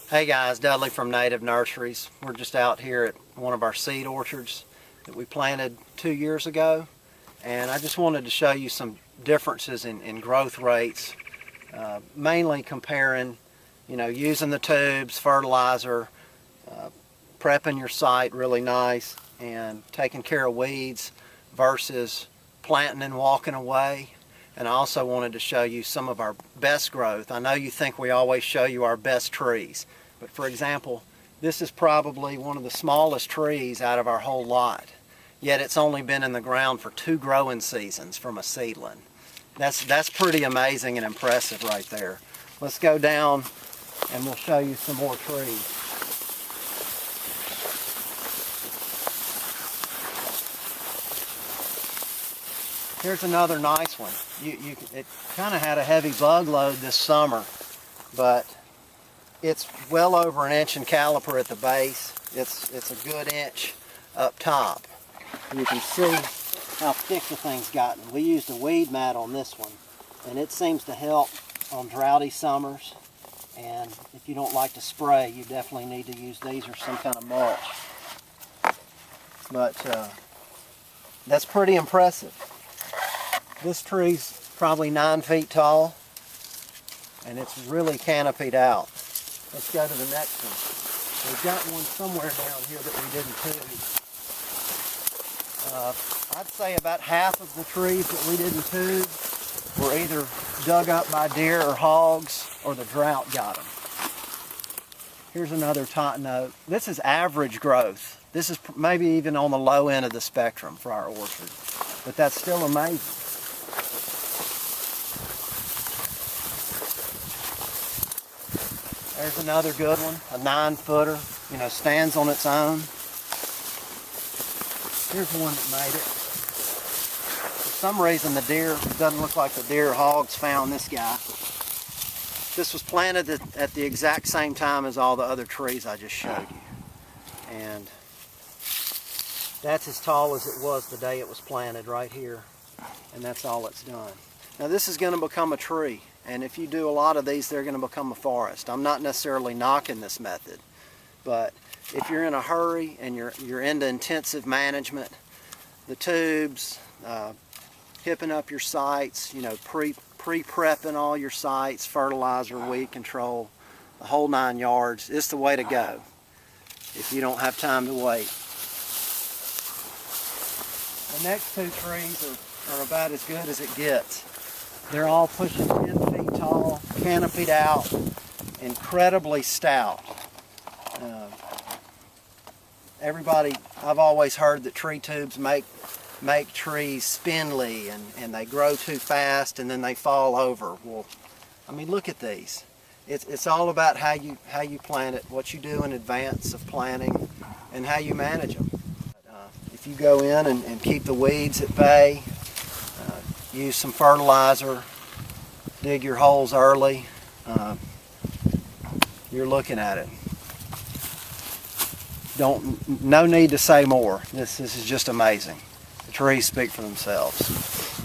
Hey guys, Dudley from Nativ Nurseries. We're just out here at one of our seed orchards that we planted 2 years ago, and I just wanted to show you some differences in growth rates, mainly comparing, using the tubes, fertilizer, prepping your site really nice, and taking care of weeds versus planting and walking away. And I also wanted to show you some of our best growth. I know you think we always show you our best trees, but for example, this is probably one of the smallest trees out of our whole lot, yet it's only been in the ground for 2 growing seasons from a seedling. That's pretty amazing and impressive right there. Let's go down and we'll show you some more trees. Here's another nice one. It kind of had a heavy bug load this summer, but it's well over 1 inch in caliper at the base. It's a good inch up top. You can see how thick the thing's gotten. We used a weed mat on this one, and it seems to help on droughty summers. And if you don't like to spray, you definitely need to use these or some kind of mulch. But that's pretty impressive. This tree's probably 9 feet tall, and it's really canopied out. Let's go to the next one. We've got one somewhere down here that we didn't tube. I'd say about half of the trees that we didn't tube were either dug up by deer or hogs, or the drought got them. Here's another totten oak. This is average growth. This is maybe even on the low end of the spectrum for our orchard, but that's still amazing. There's another good one, a 9-footer, stands on its own. Here's one that made it. For some reason the deer, it doesn't look like the deer or hogs found this guy. This was planted at the exact same time as all the other trees I just showed you. And that's as tall as it was the day it was planted right here. And that's all it's done. Now this is going to become a tree. And if you do a lot of these, they're going to become a forest. I'm not necessarily knocking this method, but if you're in a hurry and you're into intensive management, the tubes, hipping up your sites, pre-prepping all your sites, fertilizer, weed control, the whole 9 yards, it's the way to go if you don't have time to wait. The next 2 trees are about as good as it gets. They're all pushing 10 feet tall, canopied out, incredibly stout. I've always heard that tree tubes make trees spindly and they grow too fast and then they fall over. Well, I mean, look at these. It's all about how you plant it, what you do in advance of planting, and how you manage them. If you go in and keep the weeds at bay, use some fertilizer, dig your holes early, you're looking at it. No need to say more. This is just amazing. The trees speak for themselves.